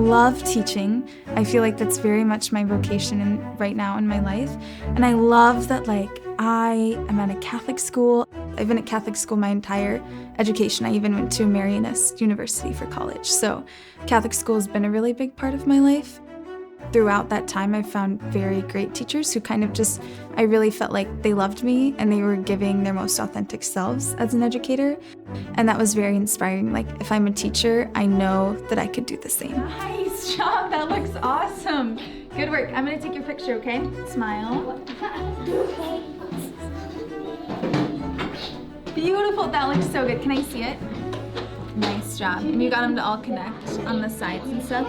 love teaching. I feel like that's very much my vocation right now in my life. And I love that I am at a Catholic school. I've been at Catholic school my entire education. I even went to Marianist University for college. So Catholic school has been a really big part of my life. Throughout that time, I found very great teachers who I really felt like they loved me and they were giving their most authentic selves as an educator. And that was very inspiring. If I'm a teacher, I know that I could do the same. Nice job, that looks awesome. Good work. I'm gonna take your picture, okay? Smile. Beautiful, that looks so good. Can I see it? Nice job. And you got them to all connect on the sides and stuff?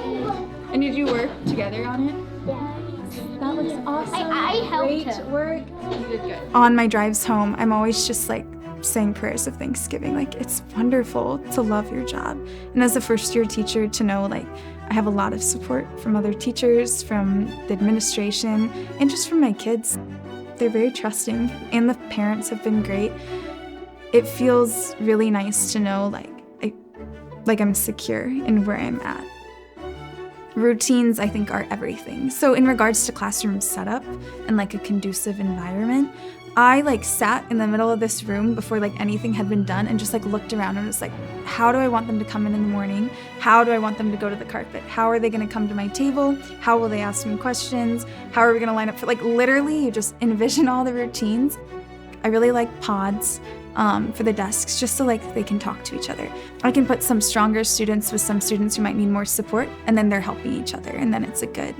And did you work together on it? Yeah. That looks awesome. I helped Great him. work. You did good. On my drives home, I'm always just saying prayers of thanksgiving. It's wonderful to love your job. And as a first-year teacher, to know I have a lot of support from other teachers, from the administration, and just from my kids. They're very trusting, and the parents have been great. It feels really nice to know I'm secure in where I'm at. Routines, I think, are everything. So in regards to classroom setup and a conducive environment, I sat in the middle of this room before anything had been done and just looked around and was how do I want them to come in the morning? How do I want them to go to the carpet? How are they gonna come to my table? How will they ask me questions? How are we gonna line up for, literally you just envision all the routines. I really like pods for the desks, just so they can talk to each other. I can put some stronger students with some students who might need more support, and then they're helping each other, and then it's a good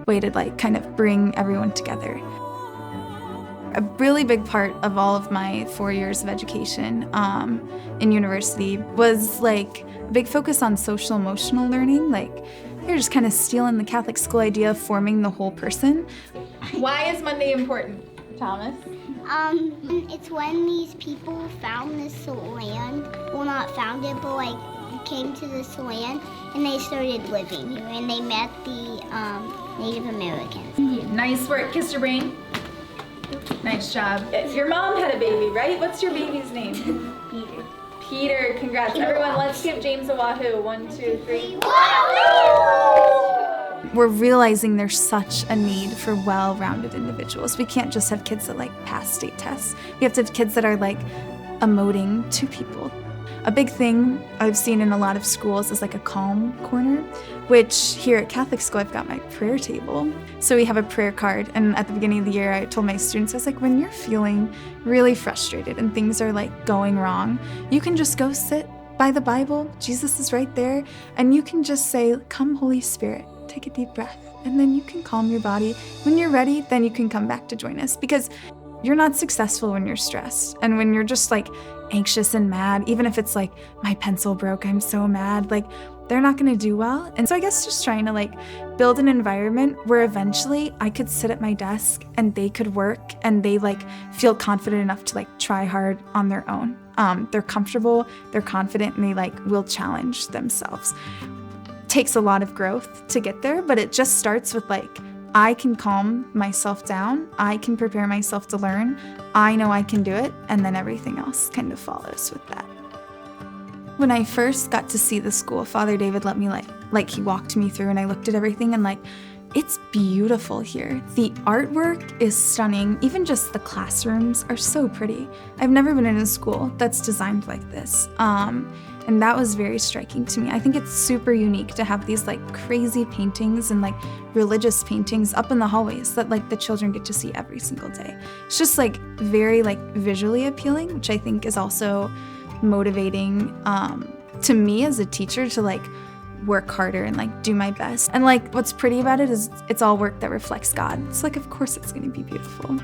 way to kind of bring everyone together. A really big part of all of my 4 years of education in university was a big focus on social emotional learning. You're just kind of stealing the Catholic school idea of forming the whole person. Why is Monday important, Thomas? It's when these people found this land. Well, not found it, but came to this land and they started living here and they met the Native Americans. Nice work. Kiss your brain. Nice job. Your mom had a baby, right? What's your baby's name? Peter. Peter. Congrats. Everyone, let's give James a wahoo. 1, 2, 3. We're realizing there's such a need for well-rounded individuals. We can't just have kids that pass state tests. We have to have kids that are emoting to people. A big thing I've seen in a lot of schools is a calm corner, which here at Catholic school I've got my prayer table. So we have a prayer card, and at the beginning of the year I told my students, I was when you're feeling really frustrated and things are going wrong, you can just go sit by the Bible. Jesus is right there, and you can just say, "Come, Holy Spirit." Take a deep breath, and then you can calm your body. When you're ready, then you can come back to join us, because you're not successful when you're stressed. And when you're just anxious and mad, even if it's my pencil broke, I'm so mad, they're not gonna do well. And so I guess just trying to build an environment where eventually I could sit at my desk and they could work and they feel confident enough to try hard on their own. They're comfortable, they're confident, and they will challenge themselves. Takes a lot of growth to get there, but it just starts with I can calm myself down, I can prepare myself to learn, I know I can do it, and then everything else kind of follows with that. When I first got to see the school, Father David let me he walked me through, and I looked at everything, and it's beautiful here. The artwork is stunning. Even just the classrooms are so pretty. I've never been in a school that's designed like this. And that was very striking to me. I think it's super unique to have these crazy paintings and religious paintings up in the hallways that the children get to see every single day. It's just very visually appealing, which I think is also motivating to me as a teacher to work harder and do my best. And what's pretty about it is it's all work that reflects God. It's of course it's gonna be beautiful.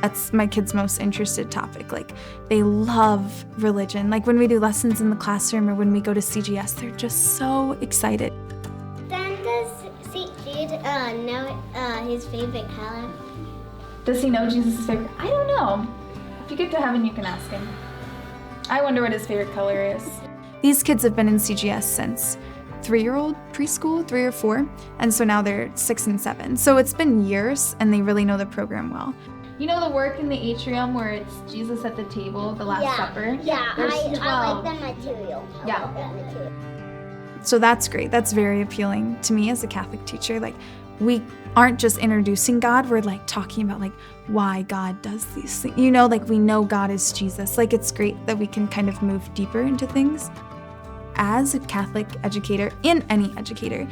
That's my kids' most interested topic. They love religion. When we do lessons in the classroom or when we go to CGS, they're just so excited. Then does St. Jude know his favorite color? Does he know Jesus' favorite? I don't know. If you get to heaven, you can ask him. I wonder what his favorite color is. These kids have been in CGS since 3-year-old preschool, 3 or 4, and so now they're 6 and 7. So it's been years, and they really know the program well. You know the work in the atrium where it's Jesus at the table, the Last Supper? Yeah, There's I 12. like the material. Yeah. I like that material. So that's great. That's very appealing to me as a Catholic teacher. Like, we aren't just introducing God, we're like talking about like why God does these things. You know, like we know God is Jesus. Like, it's great that we can kind of move deeper into things. As a Catholic educator, in any educator,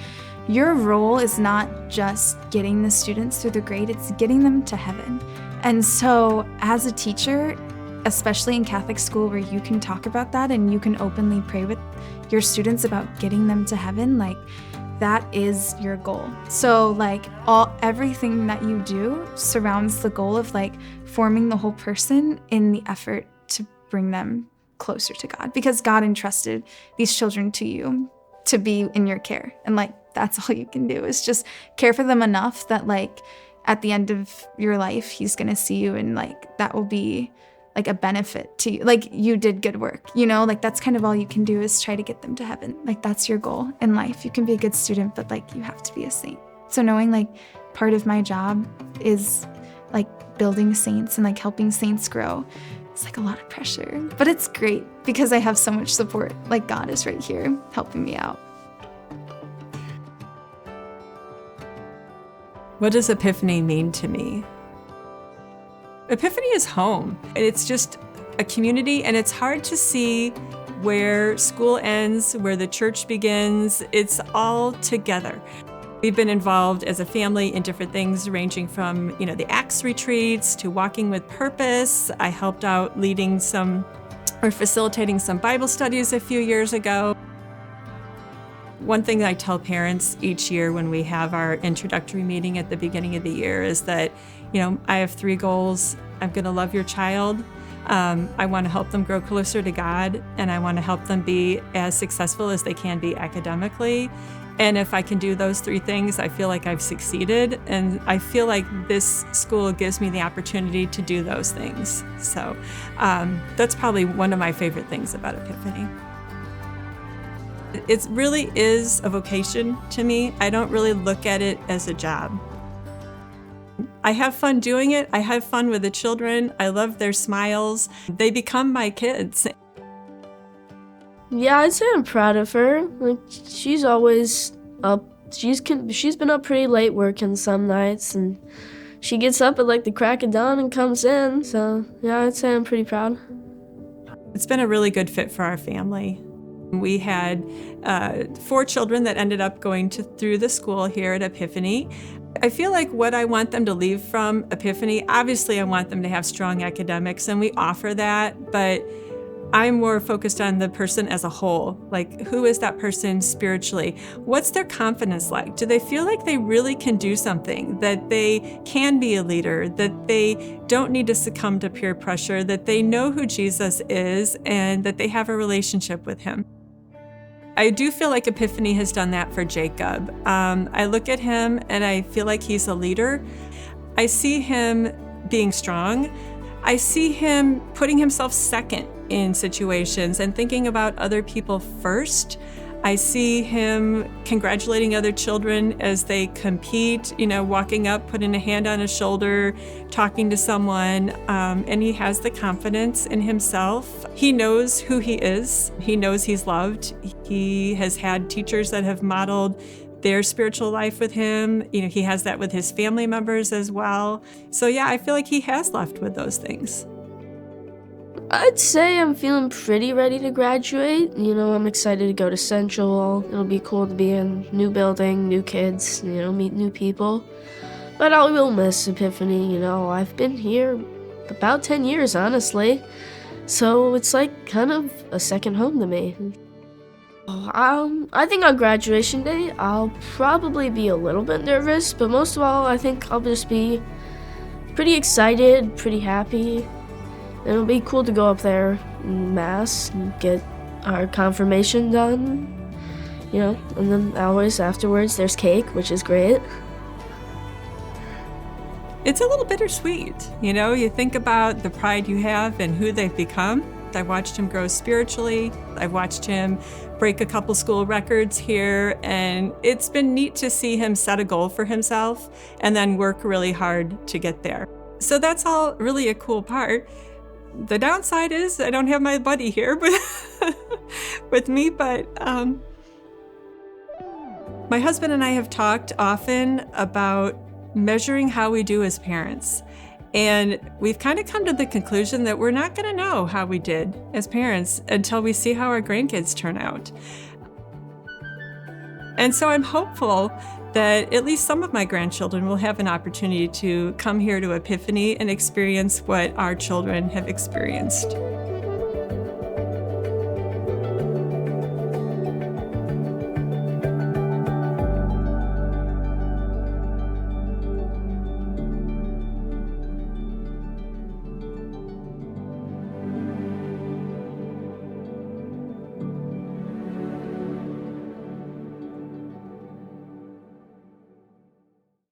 your role is not just getting the students through the grade, it's getting them to heaven. And so as a teacher, especially in Catholic school where you can talk about that and you can openly pray with your students about getting them to heaven, like, that is your goal. So like everything that you do surrounds the goal of like forming the whole person in the effort to bring them closer to God, because God entrusted these children to you to be in your care. And like, that's all you can do is just care for them enough that like at the end of your life, he's going to see you and like that will be like a benefit to you. Like, you did good work, you know, like that's kind of all you can do is try to get them to heaven. Like, that's your goal in life. You can be a good student, but like you have to be a saint. So knowing like part of my job is like building saints and like helping saints grow, it's like a lot of pressure, but it's great because I have so much support. Like, God is right here helping me out. What does Epiphany mean to me? Epiphany is home. It's just a community, and it's hard to see where school ends, where the church begins. It's all together. We've been involved as a family in different things, ranging from, the Acts retreats to Walking with Purpose. I helped out leading facilitating some Bible studies a few years ago. One thing that I tell parents each year when we have our introductory meeting at the beginning of the year is that, I have 3 goals. I'm going to love your child. I want to help them grow closer to God, and I want to help them be as successful as they can be academically. And if I can do those 3 things, I feel like I've succeeded. And I feel like this school gives me the opportunity to do those things. So that's probably one of my favorite things about Epiphany. It really is a vocation to me. I don't really look at it as a job. I have fun doing it. I have fun with the children. I love their smiles. They become my kids. Yeah, I'd say I'm proud of her. Like, she's always up. She's been up pretty late working some nights, and she gets up at like the crack of dawn and comes in. So yeah, I'd say I'm pretty proud. It's been a really good fit for our family. We had 4 children that ended up going through the school here at Epiphany. I feel like what I want them to leave from Epiphany, obviously I want them to have strong academics, and we offer that, but I'm more focused on the person as a whole. Like, who is that person spiritually? What's their confidence like? Do they feel like they really can do something, that they can be a leader, that they don't need to succumb to peer pressure, that they know who Jesus is, and that they have a relationship with him? I do feel like Epiphany has done that for Jacob. I look at him and I feel like he's a leader. I see him being strong. I see him putting himself second in situations and thinking about other people first. I see him congratulating other children as they compete, walking up, putting a hand on his shoulder, talking to someone, and he has the confidence in himself. He knows who he is. He knows he's loved. He has had teachers that have modeled their spiritual life with him. He has that with his family members as well. So yeah, I feel like he has left with those things. I'd say I'm feeling pretty ready to graduate. I'm excited to go to Central. It'll be cool to be in a new building, new kids, meet new people. But I will miss Epiphany. I've been here about 10 years, honestly. So it's like kind of a second home to me. I think on graduation day, I'll probably be a little bit nervous, but most of all, I think I'll just be pretty excited, pretty happy. It'll be cool to go up there in Mass and get our confirmation done, and then always afterwards there's cake, which is great. It's a little bittersweet, you think about the pride you have and who they've become. I watched him grow spiritually. I've watched him break a couple school records here, and it's been neat to see him set a goal for himself and then work really hard to get there. So that's all really a cool part. The downside is I don't have my buddy here but with me, but My husband and I have talked often about measuring how we do as parents. And we've kind of come to the conclusion that we're not going to know how we did as parents until we see how our grandkids turn out. And so I'm hopeful that at least some of my grandchildren will have an opportunity to come here to Epiphany and experience what our children have experienced.